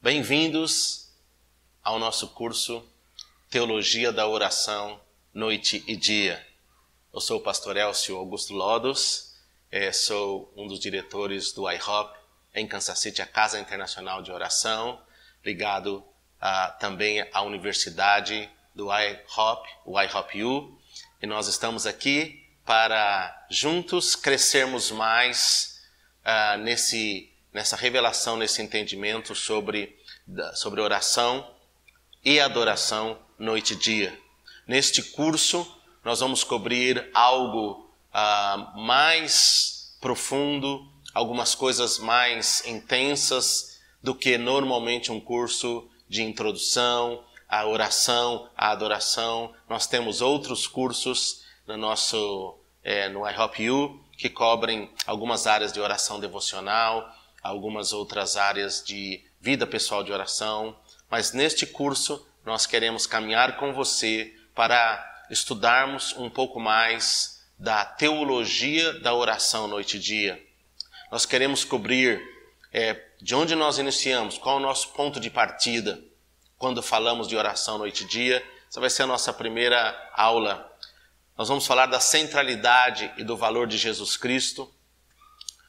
Bem-vindos ao nosso curso Teologia da Oração, Noite e Dia. Eu sou o pastor Elcio Augusto Lodos, sou um dos diretores do IHOP em Kansas City, a Casa Internacional de Oração, ligado também à Universidade do IHOP, o IHOP-U, e nós estamos aqui para juntos crescermos mais nessa revelação, nesse entendimento sobre oração e adoração noite e dia. Neste curso, nós vamos cobrir algo mais profundo, algumas coisas mais intensas do que normalmente um curso de introdução à oração, à adoração. Nós temos outros cursos no IHOP-U que cobrem algumas áreas de oração devocional, algumas outras áreas de vida pessoal de oração, mas neste curso nós queremos caminhar com você para estudarmos um pouco mais da teologia da oração noite e dia. Nós queremos cobrir de onde nós iniciamos, qual é o nosso ponto de partida quando falamos de oração noite e dia. Essa vai ser a nossa primeira aula. Nós vamos falar da centralidade e do valor de Jesus Cristo,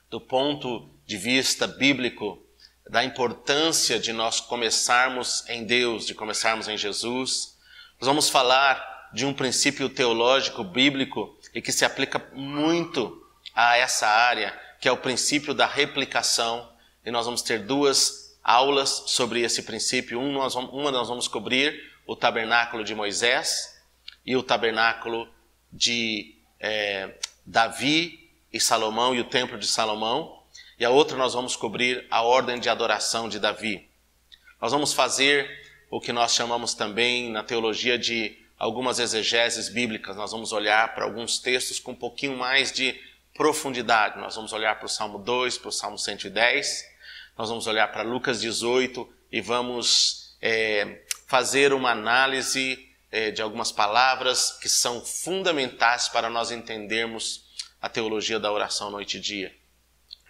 do ponto de vista bíblico, da importância de nós começarmos em Deus, de começarmos em Jesus. Nós vamos falar de um princípio teológico bíblico e que se aplica muito a essa área, que é o princípio da replicação. E nós vamos ter duas aulas sobre esse princípio. Uma nós vamos cobrir o tabernáculo de Moisés e o tabernáculo de Davi e Salomão e o templo de Salomão. E a outra nós vamos cobrir a ordem de adoração de Davi. Nós vamos fazer o que nós chamamos também na teologia de algumas exegeses bíblicas. Nós vamos olhar para alguns textos com um pouquinho mais de profundidade. Nós vamos olhar para o Salmo 2, para o Salmo 110. Nós vamos olhar para Lucas 18 e vamos fazer uma análise de algumas palavras que são fundamentais para nós entendermos a teologia da oração noite e dia.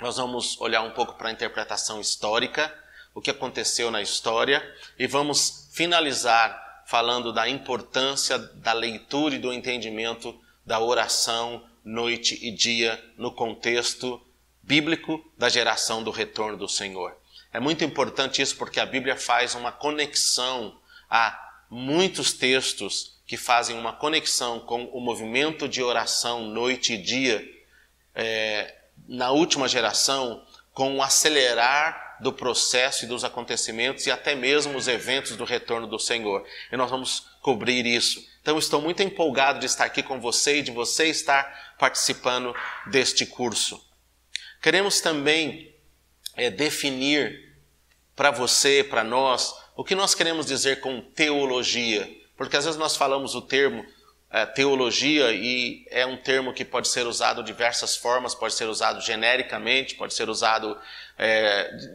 Nós vamos olhar um pouco para a interpretação histórica, o que aconteceu na história, e vamos finalizar falando da importância da leitura e do entendimento da oração noite e dia no contexto bíblico da geração do retorno do Senhor. É muito importante isso porque a Bíblia faz uma conexão a muitos textos que fazem uma conexão com o movimento de oração noite e dia na última geração, com o acelerar do processo e dos acontecimentos e até mesmo os eventos do retorno do Senhor. E nós vamos cobrir isso. Então estou muito empolgado de estar aqui com você e de você estar participando deste curso. Queremos também definir para você, para nós, o que nós queremos dizer com teologia. Porque às vezes nós falamos o termo teologia e é um termo que pode ser usado de diversas formas, pode ser usado genericamente, pode ser usado,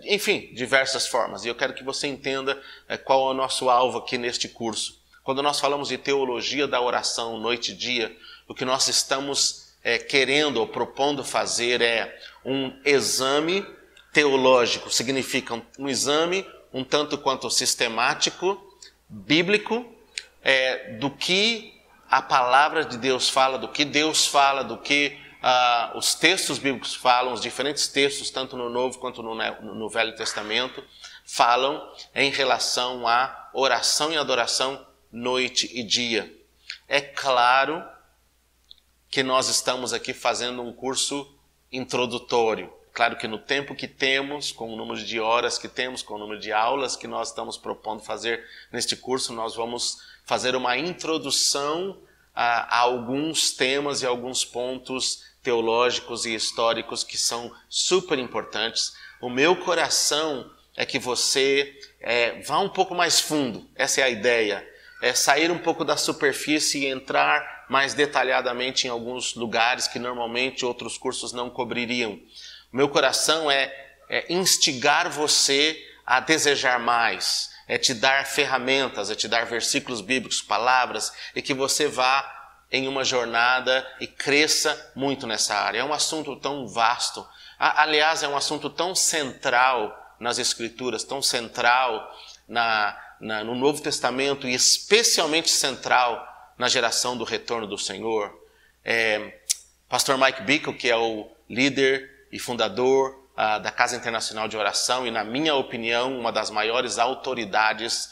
enfim, diversas formas. E eu quero que você entenda qual é o nosso alvo aqui neste curso. Quando nós falamos de teologia da oração noite e dia, o que nós estamos querendo ou propondo fazer é um exame teológico. Significa um exame um tanto quanto sistemático, bíblico, do que a palavra de Deus fala, do que Deus fala, do que os textos bíblicos falam, os diferentes textos, tanto no Novo quanto no Velho Testamento, falam em relação à oração e adoração noite e dia. É claro que nós estamos aqui fazendo um curso introdutório. Claro que no tempo que temos, com o número de horas que temos, com o número de aulas que nós estamos propondo fazer neste curso, nós vamos fazer uma introdução a alguns temas e alguns pontos teológicos e históricos que são super importantes. O meu coração é que você vá um pouco mais fundo, essa é a ideia. Sair um pouco da superfície e entrar mais detalhadamente em alguns lugares que normalmente outros cursos não cobririam. O meu coração é instigar você a desejar mais, te dar ferramentas, te dar versículos bíblicos, palavras, e que você vá em uma jornada e cresça muito nessa área. É um assunto tão vasto, aliás, é um assunto tão central nas Escrituras, tão central no Novo Testamento e especialmente central na geração do retorno do Senhor. Pastor Mike Bickle, que é o líder e fundador da Casa Internacional de Oração e, na minha opinião, uma das maiores autoridades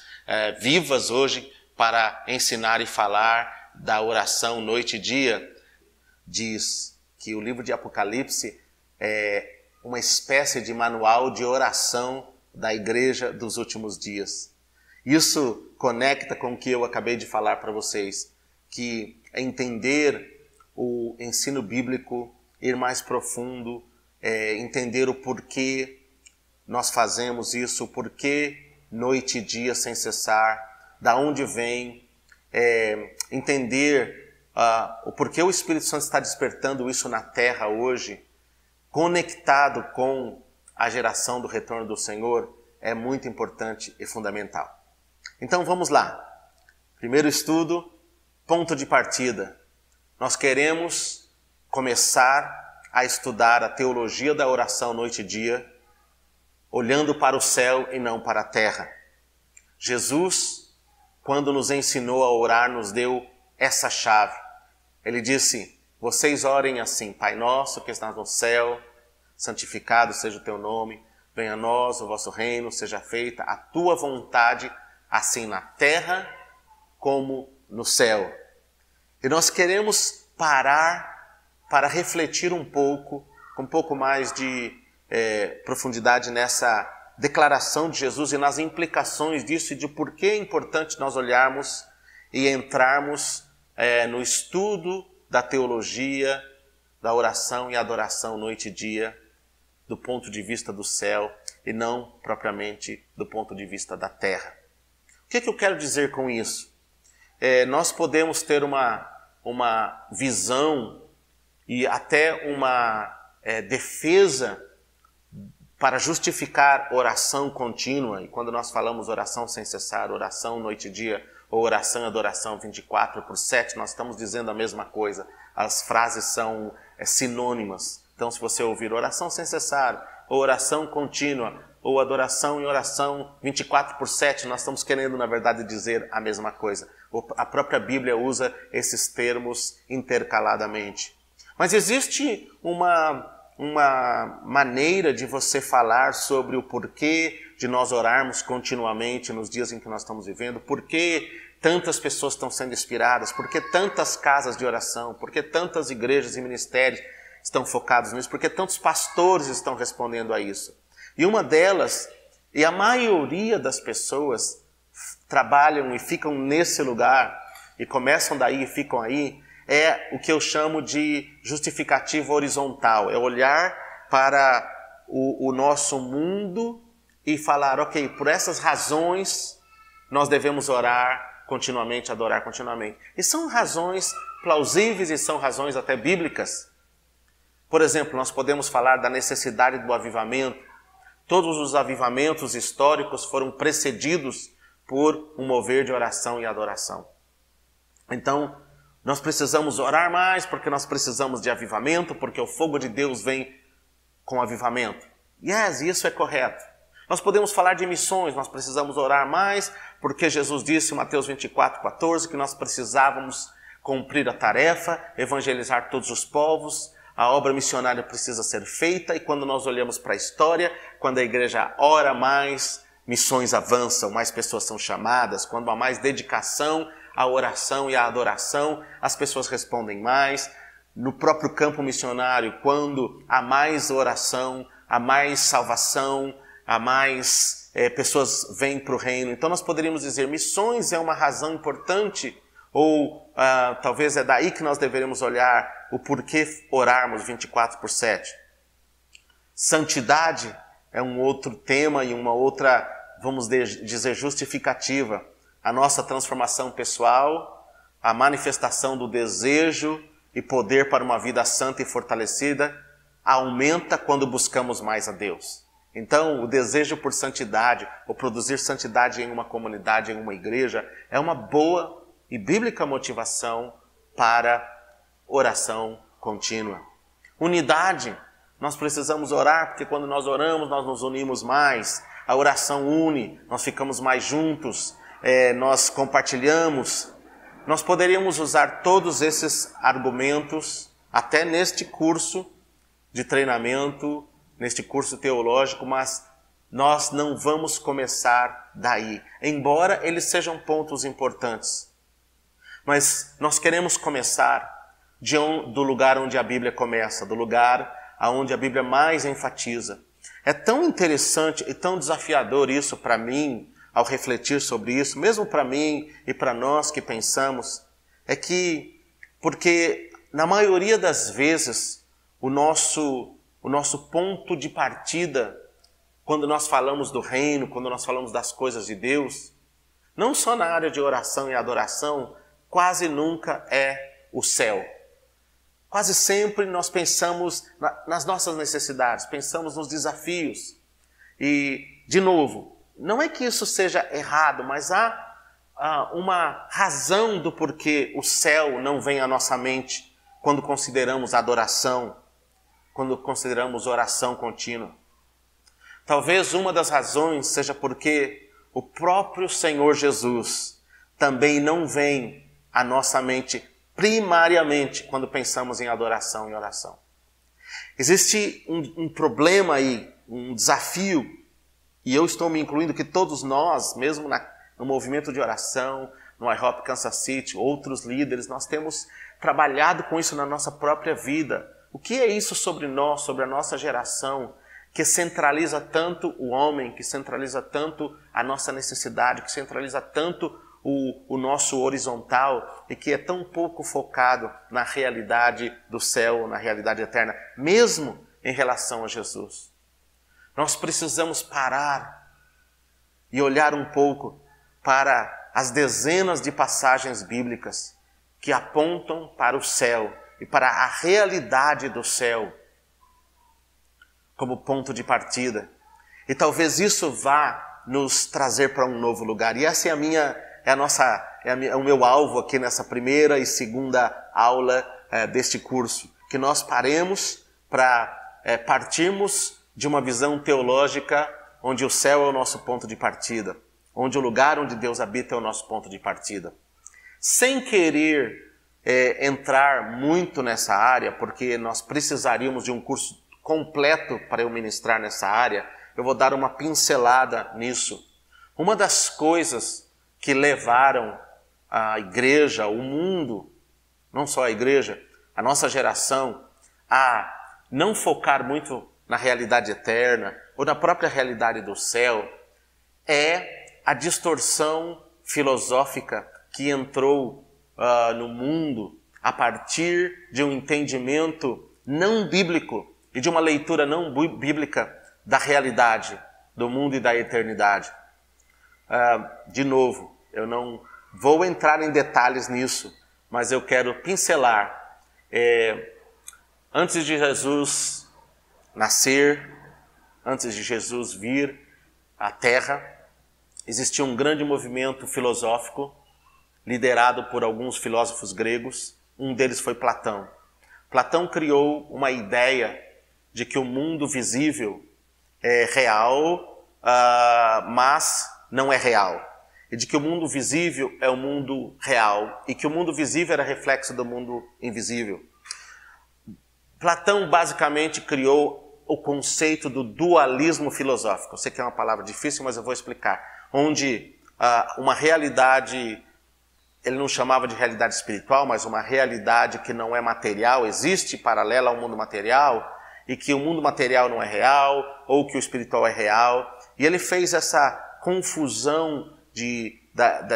vivas hoje para ensinar e falar da oração noite e dia, diz que o livro de Apocalipse é uma espécie de manual de oração da igreja dos últimos dias. Isso conecta com o que eu acabei de falar para vocês, que é entender o ensino bíblico, ir mais profundo, entender o porquê nós fazemos isso, o porquê noite e dia sem cessar, da onde vem, entender o porquê o Espírito Santo está despertando isso na terra hoje, conectado com a geração do retorno do Senhor, é muito importante e fundamental. Então vamos lá. Primeiro estudo, ponto de partida. Nós queremos começar a estudar a teologia da oração noite e dia, olhando para o céu e não para a terra. Jesus, quando nos ensinou a orar, nos deu essa chave. Ele disse: vocês orem assim: Pai nosso que estás no céu, santificado seja o teu nome, venha a nós o vosso reino, seja feita a tua vontade, assim na terra como no céu. E nós queremos parar para refletir um pouco, com um pouco mais de profundidade nessa declaração de Jesus e nas implicações disso e de por que é importante nós olharmos e entrarmos no estudo da teologia, da oração e adoração noite e dia, do ponto de vista do céu e não propriamente do ponto de vista da terra. O que eu quero dizer com isso? Nós podemos ter uma visão e até uma defesa para justificar oração contínua. E quando nós falamos oração sem cessar, oração noite e dia, ou oração e adoração 24/7, nós estamos dizendo a mesma coisa. As frases são sinônimas. Então, se você ouvir oração sem cessar, ou oração contínua, ou adoração e oração 24/7, nós estamos querendo, na verdade, dizer a mesma coisa. A própria Bíblia usa esses termos intercaladamente. Mas existe uma maneira de você falar sobre o porquê de nós orarmos continuamente nos dias em que nós estamos vivendo, por que tantas pessoas estão sendo inspiradas, por que tantas casas de oração, por que tantas igrejas e ministérios estão focados nisso, por que tantos pastores estão respondendo a isso. E uma delas, e a maioria das pessoas trabalham e ficam nesse lugar, e começam daí e ficam aí, é o que eu chamo de justificativa horizontal. É olhar para o nosso mundo e falar, ok, por essas razões nós devemos orar continuamente, adorar continuamente. E são razões plausíveis e são razões até bíblicas. Por exemplo, nós podemos falar da necessidade do avivamento. Todos os avivamentos históricos foram precedidos por um mover de oração e adoração. Então, nós precisamos orar mais porque nós precisamos de avivamento, porque o fogo de Deus vem com avivamento. Yes, isso é correto. Nós podemos falar de missões, nós precisamos orar mais porque Jesus disse em Mateus 24:14 que nós precisávamos cumprir a tarefa, evangelizar todos os povos, a obra missionária precisa ser feita e quando nós olhamos para a história, quando a igreja ora mais, missões avançam, mais pessoas são chamadas, quando há mais dedicação à oração e à adoração, as pessoas respondem mais. No próprio campo missionário, quando há mais oração, há mais salvação, há mais pessoas vêm para o reino. Então nós poderíamos dizer, missões é uma razão importante, ou talvez é daí que nós deveríamos olhar o porquê orarmos 24/7. Santidade é um outro tema e uma outra, vamos dizer, justificativa. A nossa transformação pessoal, a manifestação do desejo e poder para uma vida santa e fortalecida aumenta quando buscamos mais a Deus. Então, o desejo por santidade, ou produzir santidade em uma comunidade, em uma igreja, é uma boa e bíblica motivação para oração contínua. Unidade. Nós precisamos orar, porque quando nós oramos, nós nos unimos mais. A oração une, nós ficamos mais juntos, nós compartilhamos. Nós poderíamos usar todos esses argumentos, até neste curso de treinamento, neste curso teológico, mas nós não vamos começar daí, embora eles sejam pontos importantes. Mas nós queremos começar do lugar onde a Bíblia começa, do lugar onde a Bíblia mais enfatiza. É tão interessante e tão desafiador isso para mim, ao refletir sobre isso, mesmo para mim e para nós que pensamos, porque na maioria das vezes o nosso ponto de partida, quando nós falamos do reino, quando nós falamos das coisas de Deus, não só na área de oração e adoração, quase nunca é o céu. Quase sempre nós pensamos nas nossas necessidades, pensamos nos desafios. E, de novo, não é que isso seja errado, mas há uma razão do porquê o céu não vem à nossa mente quando consideramos adoração, quando consideramos oração contínua. Talvez uma das razões seja porque o próprio Senhor Jesus também não vem à nossa mente primariamente quando pensamos em adoração e oração. Existe um problema aí, um desafio, e eu estou me incluindo que todos nós, mesmo no movimento de oração, no IHOP Kansas City, outros líderes, nós temos trabalhado com isso na nossa própria vida. O que é isso sobre nós, sobre a nossa geração, que centraliza tanto o homem, que centraliza tanto a nossa necessidade, que centraliza tanto o nosso horizontal e que é tão pouco focado na realidade do céu, na realidade eterna, mesmo em relação a Jesus. Nós precisamos parar e olhar um pouco para as dezenas de passagens bíblicas que apontam para o céu e para a realidade do céu como ponto de partida. E talvez isso vá nos trazer para um novo lugar. E essa é o meu alvo aqui nessa primeira e segunda aula deste curso. Que nós paremos para partirmos de uma visão teológica onde o céu é o nosso ponto de partida, onde o lugar onde Deus habita é o nosso ponto de partida. Sem querer entrar muito nessa área, porque nós precisaríamos de um curso completo para eu ministrar nessa área, eu vou dar uma pincelada nisso. Uma das coisas que levaram a igreja, o mundo, não só a igreja, a nossa geração, a não focar muito na realidade eterna ou na própria realidade do céu, é a distorção filosófica que entrou no mundo a partir de um entendimento não bíblico e de uma leitura não bíblica da realidade do mundo e da eternidade. De novo, eu não vou entrar em detalhes nisso, mas eu quero pincelar. Antes de Jesus nascer, antes de Jesus vir à Terra, existia um grande movimento filosófico liderado por alguns filósofos gregos. Um deles foi Platão. Platão criou uma ideia de que o mundo visível é real, mas não é real. E de que o mundo visível é o mundo real e que o mundo visível era reflexo do mundo invisível. Platão basicamente criou o conceito do dualismo filosófico. Eu sei que é uma palavra difícil, mas eu vou explicar. Onde uma realidade, ele não chamava de realidade espiritual, mas uma realidade que não é material, existe paralela ao mundo material, e que o mundo material não é real, ou que o espiritual é real. E ele fez essa confusão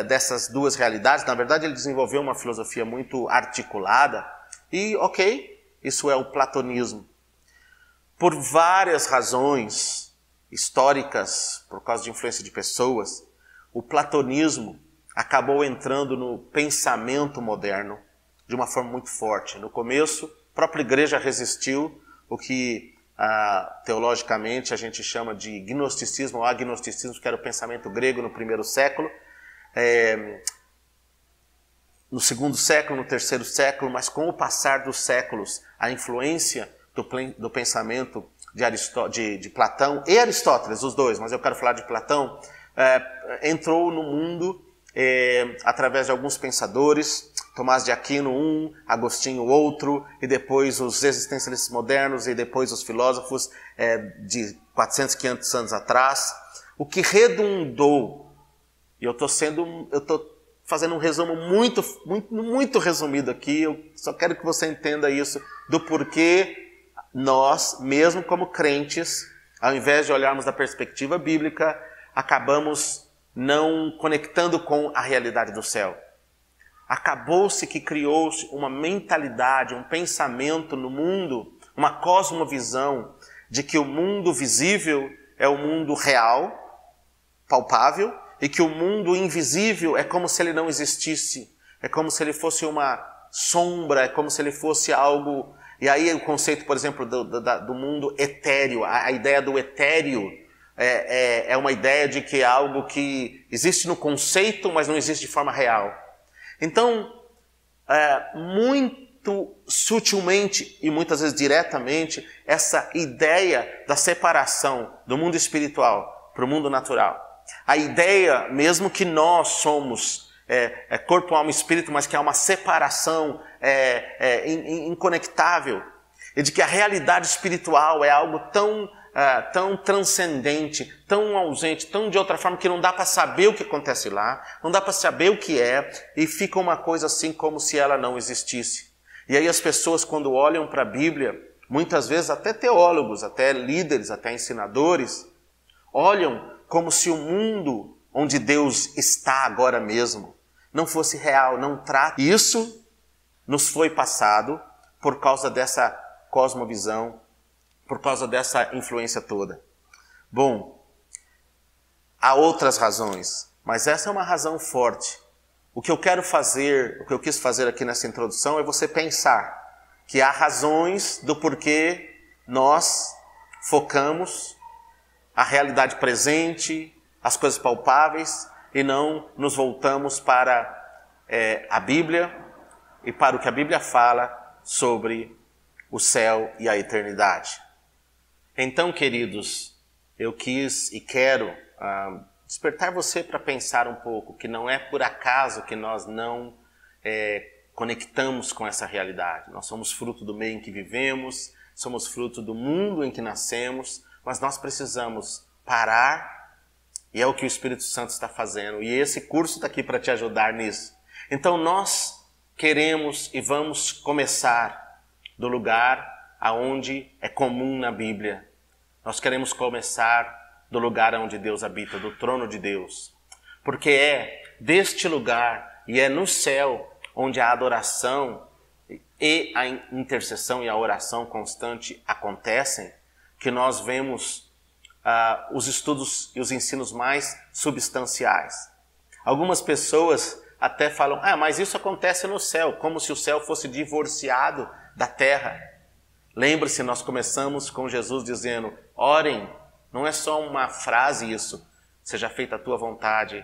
dessas duas realidades. Na verdade, ele desenvolveu uma filosofia muito articulada. E, isso é o platonismo. Por várias razões históricas, por causa de influência de pessoas, o platonismo acabou entrando no pensamento moderno de uma forma muito forte. No começo, a própria igreja resistiu, o que teologicamente a gente chama de gnosticismo ou agnosticismo, que era o pensamento grego no primeiro século, no segundo século, no terceiro século, mas com o passar dos séculos, a influência do pensamento de Platão e Aristóteles, os dois, mas eu quero falar de Platão, entrou no mundo através de alguns pensadores, Tomás de Aquino um, Agostinho outro, e depois os existencialistas modernos, e depois os filósofos de 400, 500 anos atrás, o que redundou, e eu estou fazendo um resumo muito resumido aqui, eu só quero que você entenda isso, do porquê nós, mesmo como crentes, ao invés de olharmos da perspectiva bíblica, acabamos não conectando com a realidade do céu. Acabou-se que criou-se uma mentalidade, um pensamento no mundo, uma cosmovisão de que o mundo visível é o mundo real, palpável, e que o mundo invisível é como se ele não existisse, é como se ele fosse uma sombra, é como se ele fosse algo... E aí o conceito, por exemplo, do mundo etéreo, a ideia do etéreo é uma ideia de que é algo que existe no conceito, mas não existe de forma real. Então, muito sutilmente e muitas vezes diretamente, essa ideia da separação do mundo espiritual para o mundo natural. A ideia, mesmo que nós somos corpo, alma e espírito, mas que há uma separação inconectável, e de que a realidade espiritual é algo tão transcendente, tão ausente, tão de outra forma que não dá para saber o que acontece lá, não dá para saber o que é, e fica uma coisa assim como se ela não existisse. E aí as pessoas, quando olham para a Bíblia, muitas vezes até teólogos, até líderes, até ensinadores, olham como se o mundo onde Deus está agora mesmo não fosse real, não trata. Isso nos foi passado por causa dessa cosmovisão, por causa dessa influência toda. Bom, há outras razões, mas essa é uma razão forte. O que eu quis fazer aqui nessa introdução é você pensar que há razões do porquê nós focamos a realidade presente, as coisas palpáveis, e não nos voltamos para a Bíblia e para o que a Bíblia fala sobre o céu e a eternidade. Então, queridos, eu quis e quero despertar você para pensar um pouco que não é por acaso que nós não conectamos com essa realidade. Nós somos fruto do meio em que vivemos, somos fruto do mundo em que nascemos, mas nós precisamos parar, e é o que o Espírito Santo está fazendo, e esse curso está aqui para te ajudar nisso. Então nós queremos e vamos começar do lugar aonde é comum na Bíblia. Nós queremos começar do lugar onde Deus habita, do trono de Deus. Porque é deste lugar e é no céu onde a adoração e a intercessão e a oração constante acontecem, que nós vemos os estudos e os ensinos mais substanciais. Algumas pessoas até falam, mas isso acontece no céu, como se o céu fosse divorciado da terra. Lembre-se, nós começamos com Jesus dizendo, orem, não é só uma frase isso, seja feita a tua vontade,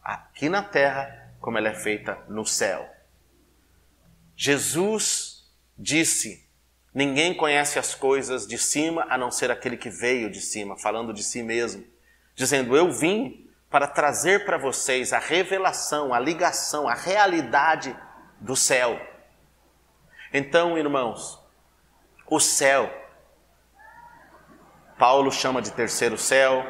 aqui na terra, como ela é feita no céu. Jesus disse, ninguém conhece as coisas de cima a não ser aquele que veio de cima, falando de si mesmo, dizendo, eu vim para trazer para vocês a revelação, a ligação, a realidade do céu. Então, irmãos, o céu, Paulo chama de terceiro céu.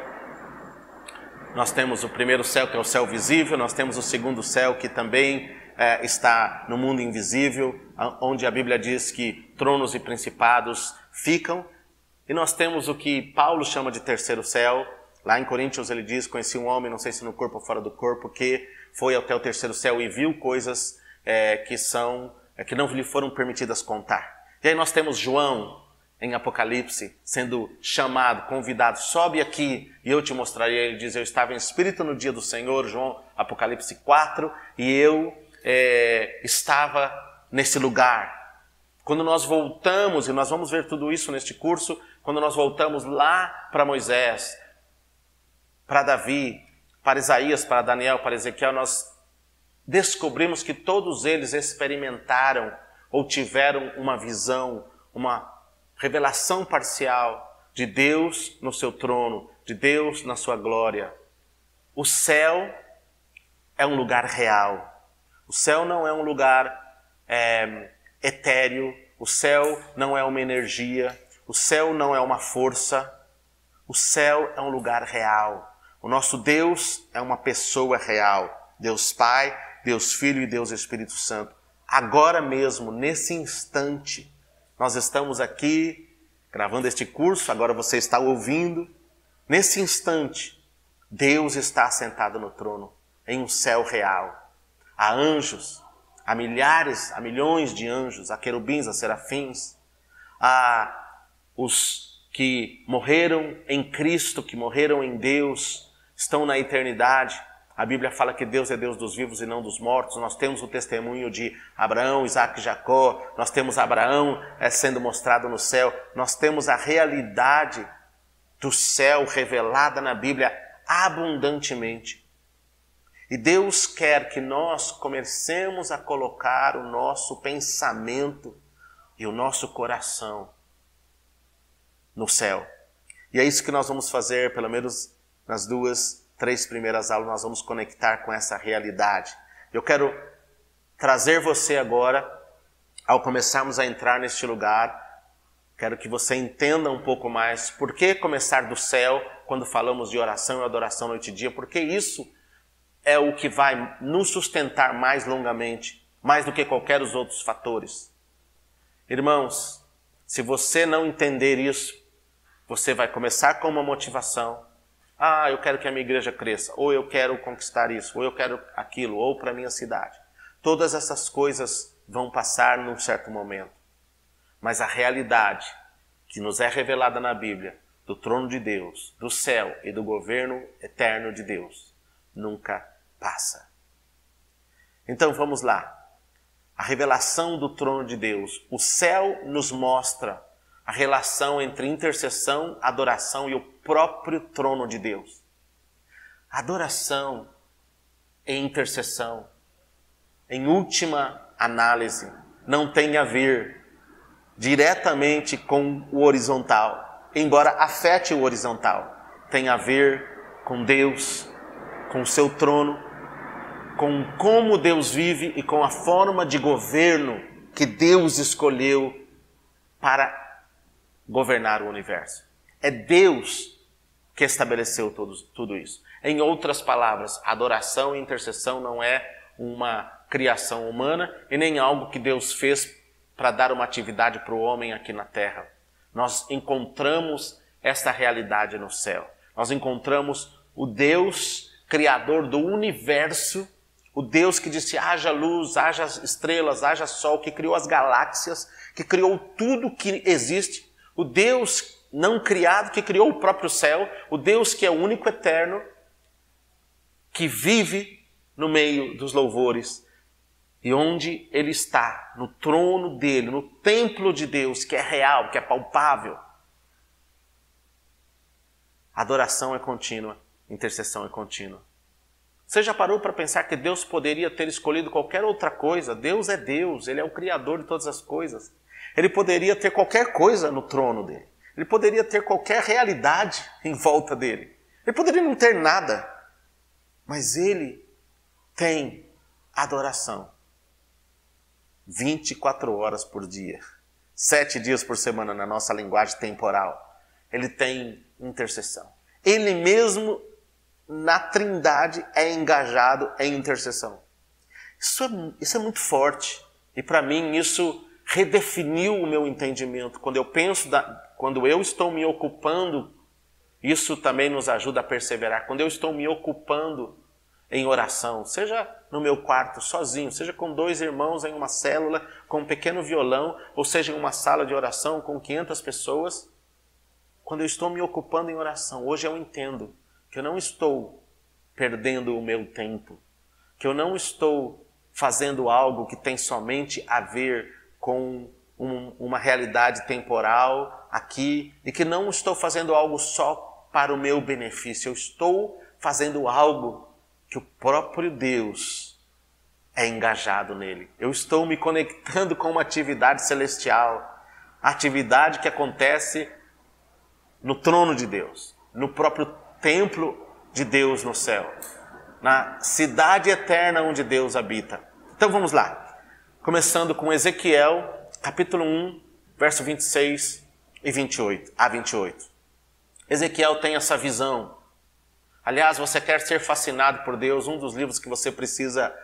Nós temos o primeiro céu, que é o céu visível, nós temos o segundo céu, que também está no mundo invisível, onde a Bíblia diz que tronos e principados ficam. E nós temos o que Paulo chama de terceiro céu. Lá em Coríntios ele diz, conheci um homem, não sei se no corpo ou fora do corpo, que foi até o terceiro céu e viu coisas que não lhe foram permitidas contar. E aí nós temos João, em Apocalipse, sendo chamado, convidado, sobe aqui e eu te mostrarei. Ele diz, eu estava em espírito no dia do Senhor, João, Apocalipse 4, e eu estava nesse lugar. Quando nós voltamos, e nós vamos ver tudo isso neste curso, quando nós voltamos lá para Moisés, para Davi, para Isaías, para Daniel, para Ezequiel, nós descobrimos que todos eles experimentaram ou tiveram uma visão, uma revelação parcial de Deus no seu trono, de Deus na sua glória. O céu é um lugar real. O céu não é um lugar etéreo. O céu não é uma energia. O céu não é uma força. O céu é um lugar real. O nosso Deus é uma pessoa real. Deus Pai, Deus Filho e Deus Espírito Santo. Agora mesmo, nesse instante, nós estamos aqui gravando este curso, agora você está ouvindo. Nesse instante, Deus está sentado no trono, em um céu real. Há anjos, há milhares, há milhões de anjos, há querubins, há serafins, há os que morreram em Cristo, que morreram em Deus, estão na eternidade. A Bíblia fala que Deus é Deus dos vivos e não dos mortos. Nós temos o testemunho de Abraão, Isaac e Jacó. Nós temos Abraão sendo mostrado no céu. Nós temos a realidade do céu revelada na Bíblia abundantemente. E Deus quer que nós comecemos a colocar o nosso pensamento e o nosso coração no céu. E é isso que nós vamos fazer, pelo menos nas 3 primeiras aulas, nós vamos conectar com essa realidade. Eu quero trazer você agora, ao começarmos a entrar neste lugar, quero que você entenda um pouco mais por que começar do céu quando falamos de oração e adoração noite e dia, porque isso é o que vai nos sustentar mais longamente, mais do que qualquer dos outros fatores. Irmãos, se você não entender isso, você vai começar com uma motivação. Eu quero que a minha igreja cresça, ou eu quero conquistar isso, ou eu quero aquilo, ou para a minha cidade. Todas essas coisas vão passar num certo momento. Mas a realidade que nos é revelada na Bíblia, do trono de Deus, do céu e do governo eterno de Deus, nunca passa. Então vamos lá. A revelação do trono de Deus. O céu nos mostra a relação entre intercessão, adoração e o próprio trono de Deus. Adoração e intercessão, em última análise, não tem a ver diretamente com o horizontal, embora afete o horizontal. Tem a ver com Deus, com o seu trono, com como Deus vive e com a forma de governo que Deus escolheu para governar o universo. É Deus que estabeleceu tudo isso. Em outras palavras, adoração e intercessão não é uma criação humana e nem algo que Deus fez para dar uma atividade para o homem aqui na terra. Nós encontramos esta realidade no céu. Nós encontramos o Deus criador do universo, o Deus que disse haja luz, haja estrelas, haja sol, que criou as galáxias, que criou tudo que existe. O Deus não criado, que criou o próprio céu, o Deus que é o único eterno, que vive no meio dos louvores, e onde Ele está, no trono dEle, no templo de Deus, que é real, que é palpável. Adoração é contínua, intercessão é contínua. Você já parou para pensar que Deus poderia ter escolhido qualquer outra coisa? Deus é Deus, Ele é o Criador de todas as coisas. Ele poderia ter qualquer coisa no trono dele. Ele poderia ter qualquer realidade em volta dele. Ele poderia não ter nada. Mas Ele tem adoração. 24 horas por dia. 7 dias por semana na nossa linguagem temporal. Ele tem intercessão. Ele mesmo, na Trindade, é engajado em intercessão. Isso é muito forte. E para mim isso redefiniu o meu entendimento. Quando eu estou me ocupando, isso também nos ajuda a perseverar. Quando eu estou me ocupando em oração, seja no meu quarto sozinho, seja com 2 irmãos em uma célula, com um pequeno violão, ou seja em uma sala de oração com 500 pessoas, quando eu estou me ocupando em oração, hoje eu entendo que eu não estou perdendo o meu tempo, que eu não estou fazendo algo que tem somente a ver com uma realidade temporal aqui, e que não estou fazendo algo só para o meu benefício. Eu estou fazendo algo que o próprio Deus é engajado nele. Eu estou me conectando com uma atividade celestial. a atividade que acontece no trono de Deus, no próprio templo de Deus no céu, na cidade eterna onde Deus habita. Então vamos lá, começando com Ezequiel, capítulo 1, verso 26 e 28, a 28. Ezequiel tem essa visão. Aliás, você quer ser fascinado por Deus, um dos livros que você precisa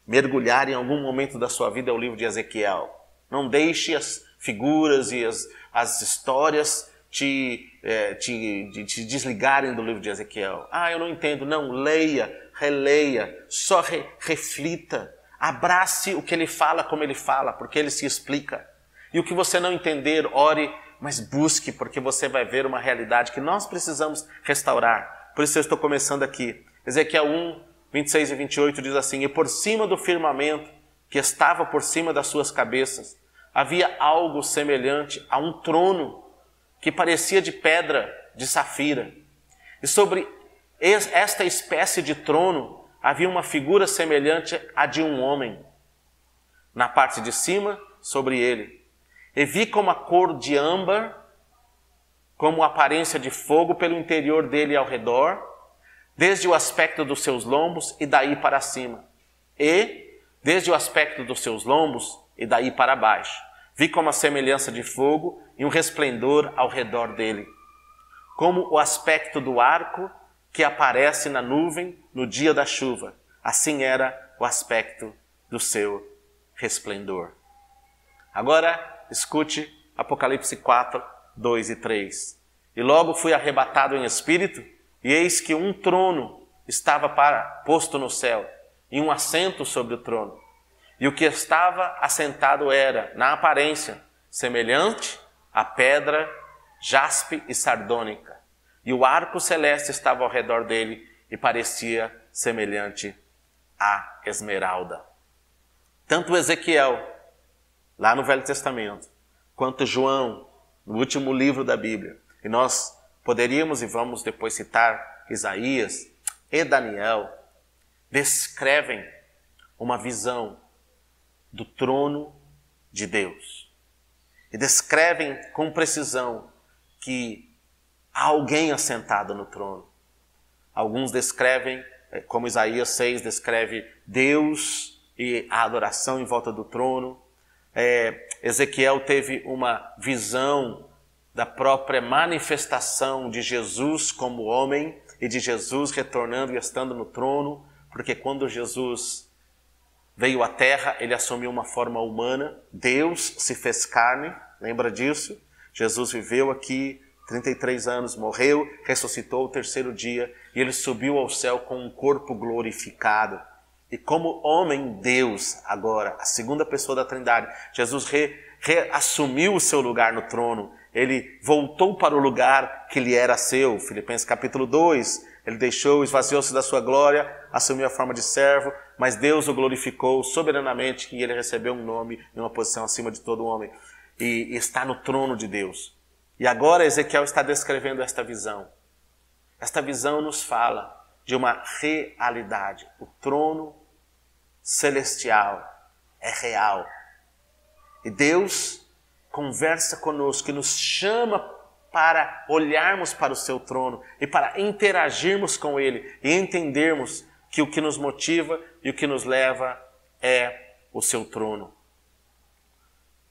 mergulhar em algum momento da sua vida é o livro de Ezequiel. Não deixe as figuras e as histórias te desligarem do livro de Ezequiel. Eu não entendo. Não, leia, releia, só reflita. Abrace o que ele fala como ele fala, porque ele se explica. E o que você não entender, ore, mas busque, porque você vai ver uma realidade que nós precisamos restaurar. Por isso eu estou começando aqui. Ezequiel 1, 26 e 28 diz assim: E por cima do firmamento, que estava por cima das suas cabeças, havia algo semelhante a um trono, que parecia de pedra de safira. E sobre esta espécie de trono, havia uma figura semelhante à de um homem. Na parte de cima, sobre ele. E vi como a cor de âmbar, como a aparência de fogo pelo interior dele ao redor, desde o aspecto dos seus lombos e daí para cima. E, desde o aspecto dos seus lombos e daí para baixo, vi como a semelhança de fogo e um resplendor ao redor dele. Como o aspecto do arco que aparece na nuvem no dia da chuva, assim era o aspecto do seu resplendor. Agora, escute Apocalipse 4, 2 e 3. E logo fui arrebatado em espírito, e eis que um trono estava posto no céu, e um assento sobre o trono. E o que estava assentado era, na aparência, semelhante a pedra, jaspe e sardônica. E o arco celeste estava ao redor dele e parecia semelhante a esmeralda. Tanto Ezequiel, lá no Velho Testamento, quanto João, no último livro da Bíblia, e nós poderíamos e vamos depois citar Isaías e Daniel, descrevem uma visão do trono de Deus. E descrevem com precisão que há alguém assentado no trono. Alguns descrevem, como Isaías 6 descreve Deus e a adoração em volta do trono. Ezequiel teve uma visão da própria manifestação de Jesus como homem e de Jesus retornando e estando no trono, porque quando Jesus veio à terra, ele assumiu uma forma humana, Deus se fez carne, lembra disso? Jesus viveu aqui 33 anos, morreu, ressuscitou o terceiro dia e ele subiu ao céu com um corpo glorificado. E como homem, Deus, agora, a segunda pessoa da Trindade, Jesus reassumiu o seu lugar no trono. Ele voltou para o lugar que lhe era seu. Filipenses capítulo 2, ele deixou, esvaziou-se da sua glória, assumiu a forma de servo, mas Deus o glorificou soberanamente e ele recebeu um nome e uma posição acima de todo homem. E está no trono de Deus. E agora Ezequiel está descrevendo esta visão. Esta visão nos fala de uma realidade. O trono celestial é real. E Deus conversa conosco e nos chama para olharmos para o seu trono e para interagirmos com ele e entendermos que o que nos motiva e o que nos leva é o seu trono.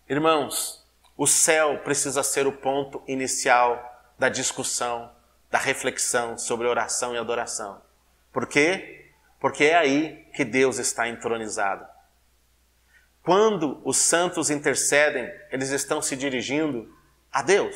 Irmãos, o céu precisa ser o ponto inicial da discussão, da reflexão sobre oração e adoração. Por quê? Porque é aí que Deus está entronizado. Quando os santos intercedem, eles estão se dirigindo a Deus.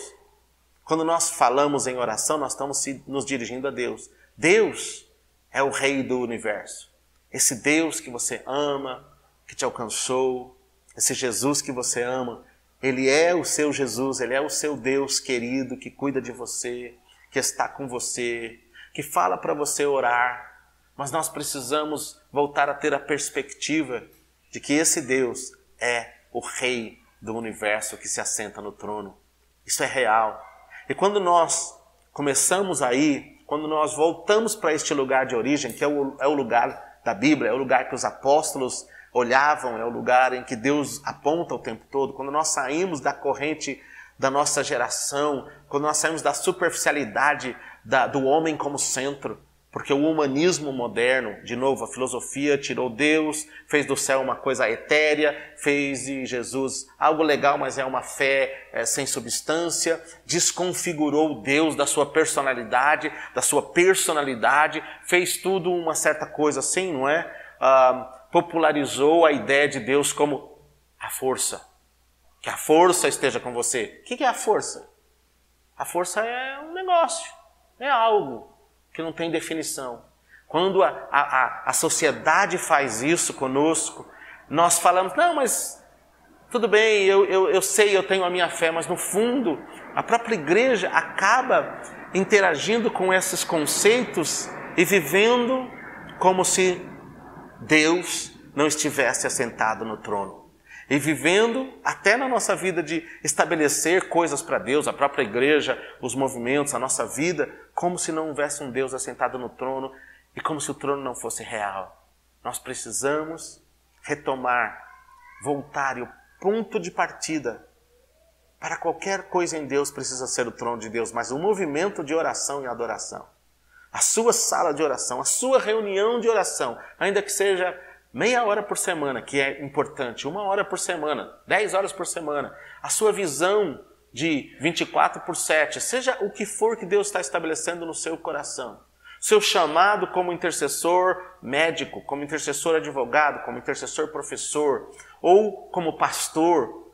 Quando nós falamos em oração, nós estamos nos dirigindo a Deus. Deus é o Rei do universo. Esse Deus que você ama, que te alcançou, esse Jesus que você ama, Ele é o seu Jesus, Ele é o seu Deus querido que cuida de você, que está com você, que fala para você orar. Mas nós precisamos voltar a ter a perspectiva de que esse Deus é o Rei do universo que se assenta no trono. Isso é real. E quando nós começamos aí, quando nós voltamos para este lugar de origem, que é o lugar da Bíblia, é o lugar que os apóstolos olhavam, é o lugar em que Deus aponta o tempo todo, quando nós saímos da corrente da nossa geração, quando nós saímos da superficialidade do homem como centro, porque o humanismo moderno, de novo, a filosofia tirou Deus, fez do céu uma coisa etérea, fez de Jesus algo legal, mas é uma fé sem substância, desconfigurou Deus da sua personalidade, fez tudo uma certa coisa assim, não é? Popularizou a ideia de Deus como a força. Que a força esteja com você. O que é a força? A força é um negócio, é algo que não tem definição. Quando a sociedade faz isso conosco, nós falamos, não, mas tudo bem, eu sei, eu tenho a minha fé, mas no fundo, a própria igreja acaba interagindo com esses conceitos e vivendo como se Deus não estivesse assentado no trono. E vivendo até na nossa vida de estabelecer coisas para Deus, a própria igreja, os movimentos, a nossa vida, como se não houvesse um Deus assentado no trono e como se o trono não fosse real. Nós precisamos retomar, voltar, e o ponto de partida para qualquer coisa em Deus precisa ser o trono de Deus, mas o movimento de oração e adoração, a sua sala de oração, a sua reunião de oração, ainda que seja meia hora por semana, que é importante, 1 hora por semana, 10 horas por semana, a sua visão de 24/7, seja o que for que Deus está estabelecendo no seu coração, seu chamado como intercessor médico, como intercessor advogado, como intercessor professor, ou como pastor,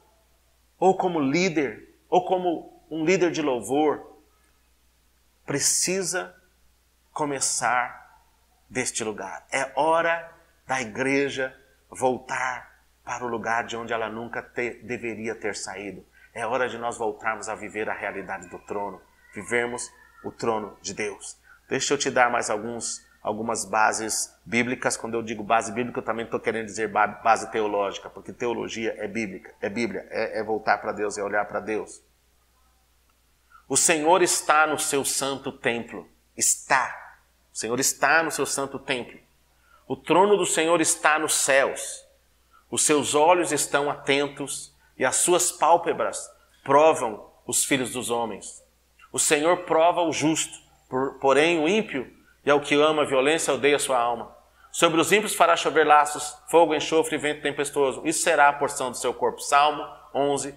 ou como líder, ou como um líder de louvor, precisa começar deste lugar. É hora da igreja voltar para o lugar de onde ela nunca deveria ter saído. É hora de nós voltarmos a viver a realidade do trono, vivermos o trono de Deus. Deixa eu te dar mais algumas bases bíblicas. Quando eu digo base bíblica, eu também estou querendo dizer base teológica, porque teologia é bíblica, é Bíblia, é voltar para Deus, é olhar para Deus. O Senhor está no seu santo templo. O Senhor está no seu santo templo. O trono do Senhor está nos céus. Os seus olhos estão atentos e as suas pálpebras provam os filhos dos homens. O Senhor prova o justo, porém o ímpio e ao que ama a violência odeia sua alma. Sobre os ímpios fará chover laços, fogo, enxofre e vento tempestuoso. Isso será a porção do seu corpo. Salmo 11,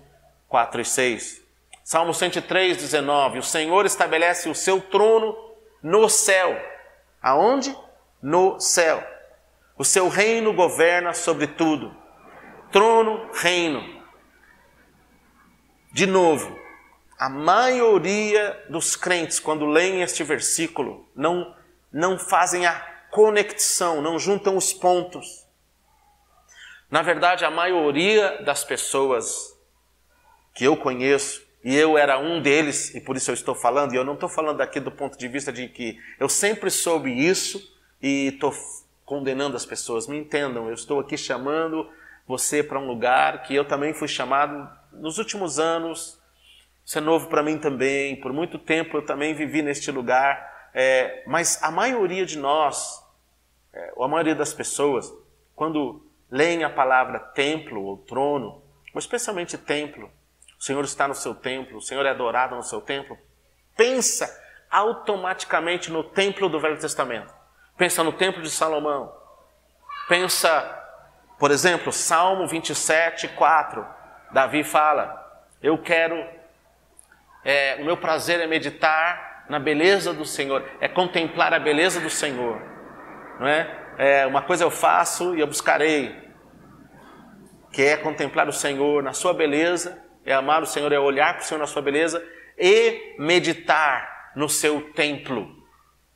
4 e 6. Salmo 103, 19. O Senhor estabelece o seu trono no céu. Aonde? No céu. O seu reino governa sobre tudo. Trono, reino. De novo, a maioria dos crentes, quando leem este versículo, não fazem a conexão, não juntam os pontos. Na verdade, a maioria das pessoas que eu conheço, e eu era um deles, e por isso eu estou falando, e eu não estou falando aqui do ponto de vista de que eu sempre soube isso e estou condenando as pessoas. Me entendam, eu estou aqui chamando você para um lugar que eu também fui chamado nos últimos anos. Isso é novo para mim também. Por muito tempo eu também vivi neste lugar. Mas a maioria de nós, ou a maioria das pessoas, quando leem a palavra templo ou trono, mas especialmente templo, o Senhor está no seu templo, o Senhor é adorado no seu templo, pensa automaticamente no templo do Velho Testamento. Pensa no templo de Salomão. Pensa, por exemplo, Salmo 27, 4. Davi fala, o meu prazer é meditar na beleza do Senhor, é contemplar a beleza do Senhor. Não é? Uma coisa eu faço e eu buscarei, que é contemplar o Senhor na sua beleza, é amar o Senhor, é olhar para o Senhor na sua beleza e meditar no seu templo.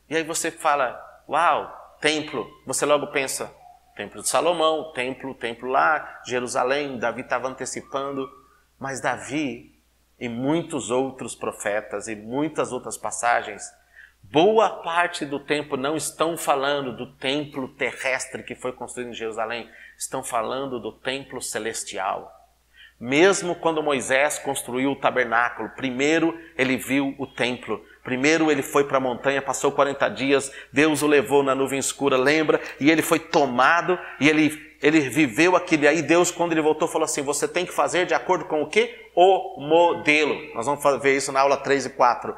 E aí você fala, uau, templo. Você logo pensa, templo de Salomão, templo lá, Jerusalém, Davi estava antecipando. Mas Davi e muitos outros profetas e muitas outras passagens, boa parte do tempo não estão falando do templo terrestre que foi construído em Jerusalém, estão falando do templo celestial. Mesmo quando Moisés construiu o tabernáculo, primeiro ele viu o templo. Primeiro ele foi para a montanha, passou 40 dias, Deus o levou na nuvem escura, lembra? E ele foi tomado, e ele ele viveu aquilo. Aí Deus, quando ele voltou, falou assim, você tem que fazer de acordo com o quê? O modelo. Nós vamos ver isso na aula 3 e 4.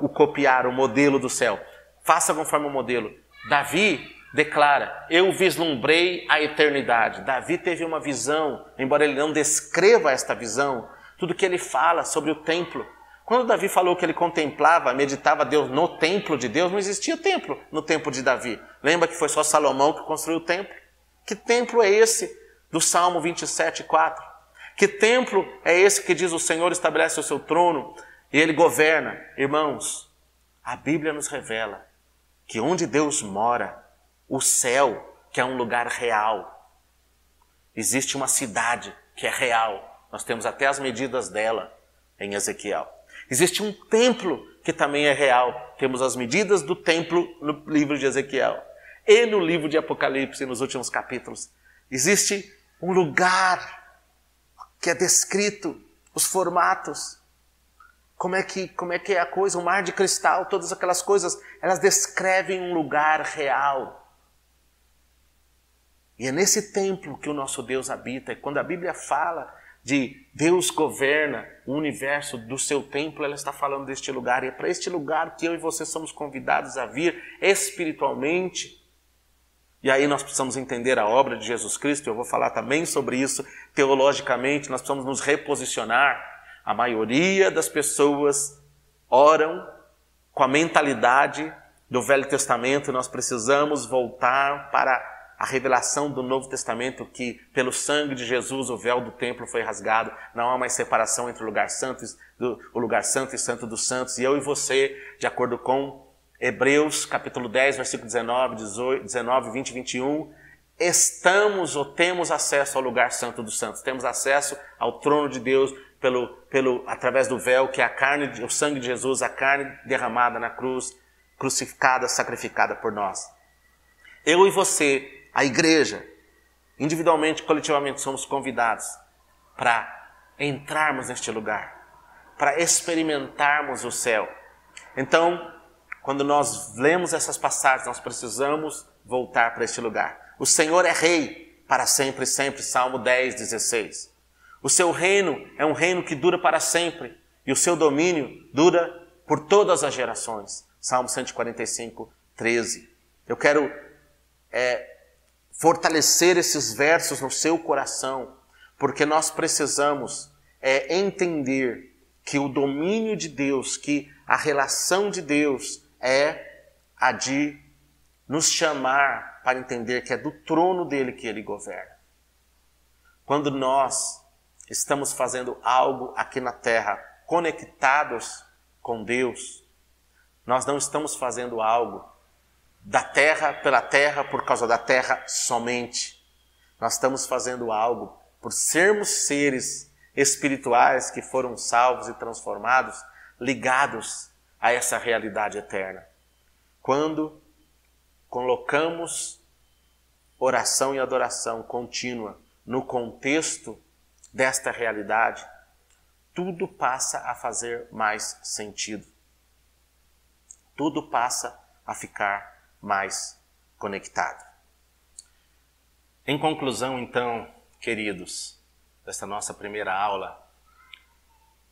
O copiar, o modelo do céu. Faça conforme o modelo. Davi declara, eu vislumbrei a eternidade. Davi teve uma visão, embora ele não descreva esta visão, tudo que ele fala sobre o templo. Quando Davi falou que ele contemplava, meditava Deus no templo de Deus, não existia templo no templo de Davi. Lembra que foi só Salomão que construiu o templo? Que templo é esse do Salmo 27, 4? Que templo é esse que diz o Senhor estabelece o seu trono e ele governa? Irmãos, a Bíblia nos revela que onde Deus mora, o céu, que é um lugar real, existe uma cidade que é real. Nós temos até as medidas dela em Ezequiel. Existe um templo que também é real. Temos as medidas do templo no livro de Ezequiel. E no livro de Apocalipse, nos últimos capítulos. Existe um lugar que é descrito, os formatos. Como é que é a coisa? Um mar de cristal, todas aquelas coisas, elas descrevem um lugar real. E é nesse templo que o nosso Deus habita. E quando a Bíblia fala de Deus governa o universo do seu templo, ela está falando deste lugar. E é para este lugar que eu e você somos convidados a vir espiritualmente. E aí nós precisamos entender a obra de Jesus Cristo. Eu vou falar também sobre isso teologicamente. Nós precisamos nos reposicionar. A maioria das pessoas oram com a mentalidade do Velho Testamento. Nós precisamos voltar para a revelação do Novo Testamento, que pelo sangue de Jesus o véu do templo foi rasgado. Não há mais separação entre o lugar santo e santo dos santos. E eu e você, de acordo com Hebreus capítulo 10, versículo 19, 20 e 21, estamos ou temos acesso ao lugar santo dos santos. Temos acesso ao trono de Deus através do véu, que é a carne, o sangue de Jesus, a carne derramada na cruz, crucificada, sacrificada por nós. Eu e você, a igreja, individualmente, coletivamente, somos convidados para entrarmos neste lugar, para experimentarmos o céu. Então, quando nós lemos essas passagens, nós precisamos voltar para este lugar. O Senhor é rei para sempre e sempre, Salmo 10, 16. O seu reino é um reino que dura para sempre e o seu domínio dura por todas as gerações. Salmo 145, 13. Eu quero fortalecer esses versos no seu coração, porque nós precisamos entender que o domínio de Deus, que a relação de Deus é a de nos chamar para entender que é do trono dele que ele governa. Quando nós estamos fazendo algo aqui na terra, conectados com Deus, nós não estamos fazendo algo da terra, pela terra, por causa da terra somente. Nós estamos fazendo algo por sermos seres espirituais que foram salvos e transformados, ligados a essa realidade eterna. Quando colocamos oração e adoração contínua no contexto desta realidade, tudo passa a fazer mais sentido. Tudo passa a ficar mais conectado. Em conclusão, então, queridos, desta nossa primeira aula,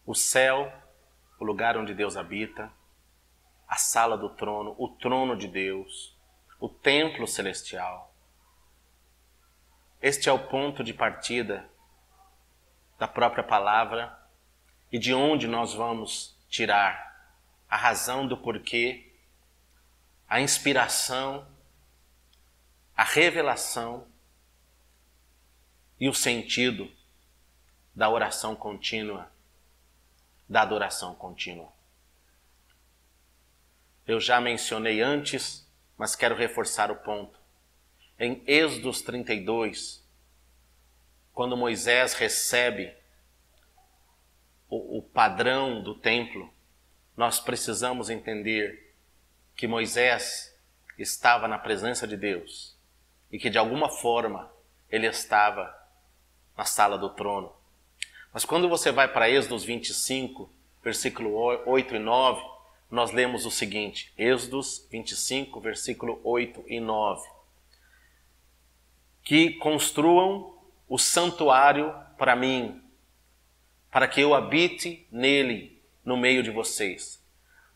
o céu, o lugar onde Deus habita, a sala do trono, o trono de Deus, o templo celestial. Este é o ponto de partida da própria palavra e de onde nós vamos tirar a razão do porquê, a inspiração, a revelação e o sentido da oração contínua, da adoração contínua. Eu já mencionei antes, mas quero reforçar o ponto. Em Êxodo 32, quando Moisés recebe o padrão do templo, nós precisamos entender que Moisés estava na presença de Deus e que de alguma forma ele estava na sala do trono. Mas quando você vai para Êxodo 25, versículo 8 e 9, nós lemos o seguinte, Êxodo 25, versículo 8 e 9. que construam o santuário para mim, para que eu habite nele, no meio de vocês,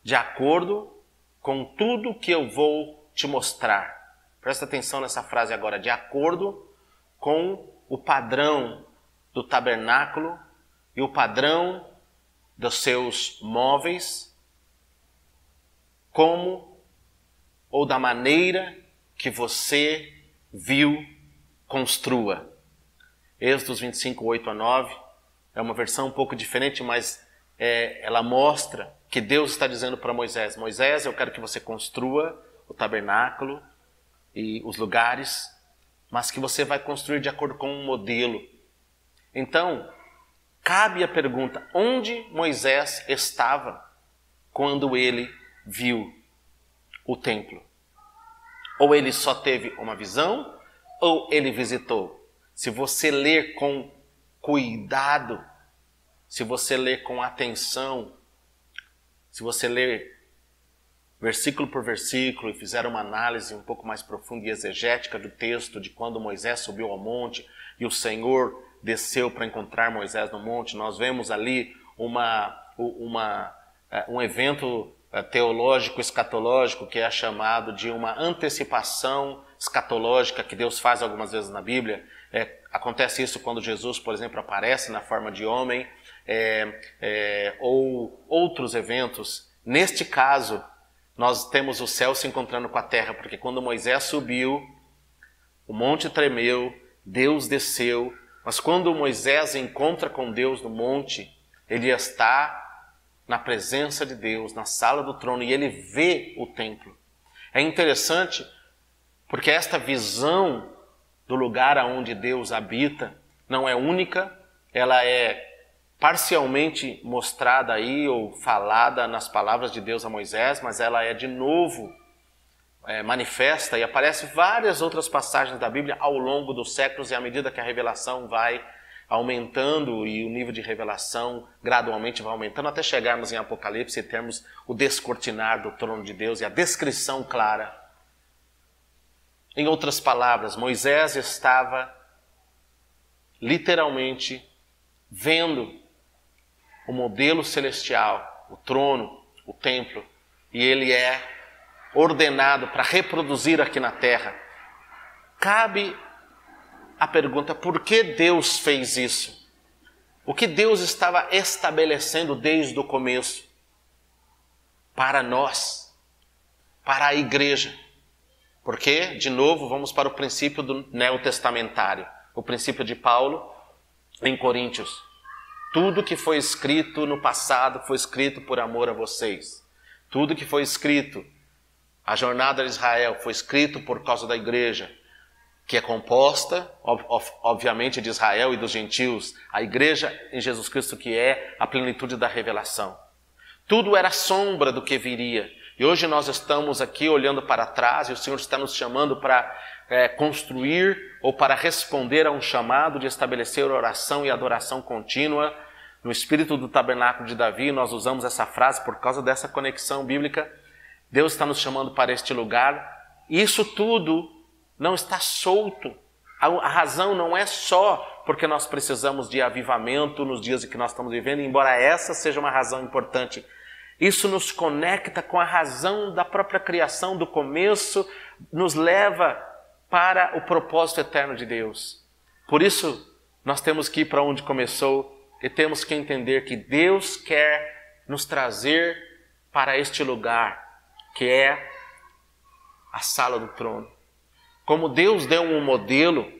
de acordo com tudo que eu vou te mostrar. Presta atenção nessa frase agora, de acordo com o padrão do tabernáculo e o padrão dos seus móveis, como ou da maneira que você viu, construa. Êxodo 25, 8 a 9, é uma versão um pouco diferente, mas ela mostra que Deus está dizendo para Moisés: Moisés, eu quero que você construa o tabernáculo e os lugares, mas que você vai construir de acordo com um modelo. Então, cabe a pergunta: onde Moisés estava quando ele viu o templo? Ou ele só teve uma visão, ou ele visitou? Se você ler com cuidado, se você ler com atenção, se você ler versículo por versículo e fizer uma análise um pouco mais profunda e exegética do texto de quando Moisés subiu ao monte e o Senhor desceu para encontrar Moisés no monte, nós vemos ali um evento teológico, escatológico, que é chamado de uma antecipação escatológica que Deus faz algumas vezes na Bíblia. Acontece isso quando Jesus, por exemplo, aparece na forma de homem, ou outros eventos. Neste caso, nós temos o céu se encontrando com a terra, porque quando Moisés subiu, o monte tremeu, Deus desceu, mas quando Moisés encontra com Deus no monte, ele está na presença de Deus, na sala do trono, e ele vê o templo. É interessante porque esta visão do lugar aonde Deus habita não é única, ela é parcialmente mostrada aí ou falada nas palavras de Deus a Moisés, mas ela é de novo manifesta e aparece várias outras passagens da Bíblia ao longo dos séculos, e à medida que a revelação vai aumentando e o nível de revelação gradualmente vai aumentando até chegarmos em Apocalipse e termos o descortinar do trono de Deus e a descrição clara. Em outras palavras, Moisés estava literalmente vendo o modelo celestial, o trono, o templo, e ele é ordenado para reproduzir aqui na terra. Cabe a pergunta: por que Deus fez isso? O que Deus estava estabelecendo desde o começo para nós, para a igreja? Porque, de novo, vamos para o princípio do neotestamentário, o princípio de Paulo em Coríntios. Tudo que foi escrito no passado foi escrito por amor a vocês. Tudo que foi escrito, a jornada de Israel, foi escrito por causa da igreja, que é composta, obviamente, de Israel e dos gentios, a igreja em Jesus Cristo, que é a plenitude da revelação. Tudo era sombra do que viria. E hoje nós estamos aqui olhando para trás e o Senhor está nos chamando para construir ou para responder a um chamado de estabelecer oração e adoração contínua. No espírito do tabernáculo de Davi, nós usamos essa frase por causa dessa conexão bíblica. Deus está nos chamando para este lugar. E isso tudo não está solto. A razão não é só porque nós precisamos de avivamento nos dias em que nós estamos vivendo, embora essa seja uma razão importante. Isso nos conecta com a razão da própria criação, do começo, nos leva para o propósito eterno de Deus. Por isso, nós temos que ir para onde começou e temos que entender que Deus quer nos trazer para este lugar, que é a sala do trono. Como Deus deu um modelo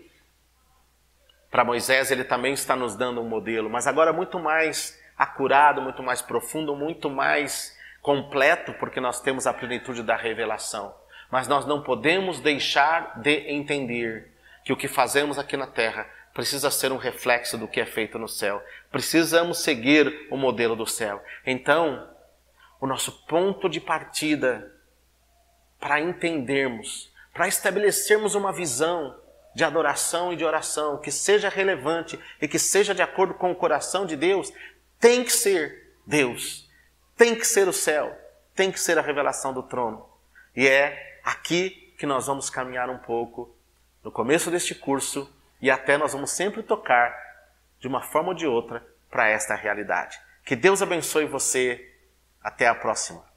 para Moisés, Ele também está nos dando um modelo, mas agora muito mais acurado, muito mais profundo, muito mais completo, porque nós temos a plenitude da revelação. Mas nós não podemos deixar de entender que o que fazemos aqui na terra precisa ser um reflexo do que é feito no céu. Precisamos seguir o modelo do céu. Então, o nosso ponto de partida para entendermos, para estabelecermos uma visão de adoração e de oração que seja relevante e que seja de acordo com o coração de Deus, tem que ser Deus, tem que ser o céu, tem que ser a revelação do trono. E é aqui que nós vamos caminhar um pouco no começo deste curso e até nós vamos sempre tocar de uma forma ou de outra para esta realidade. Que Deus abençoe você. Até a próxima.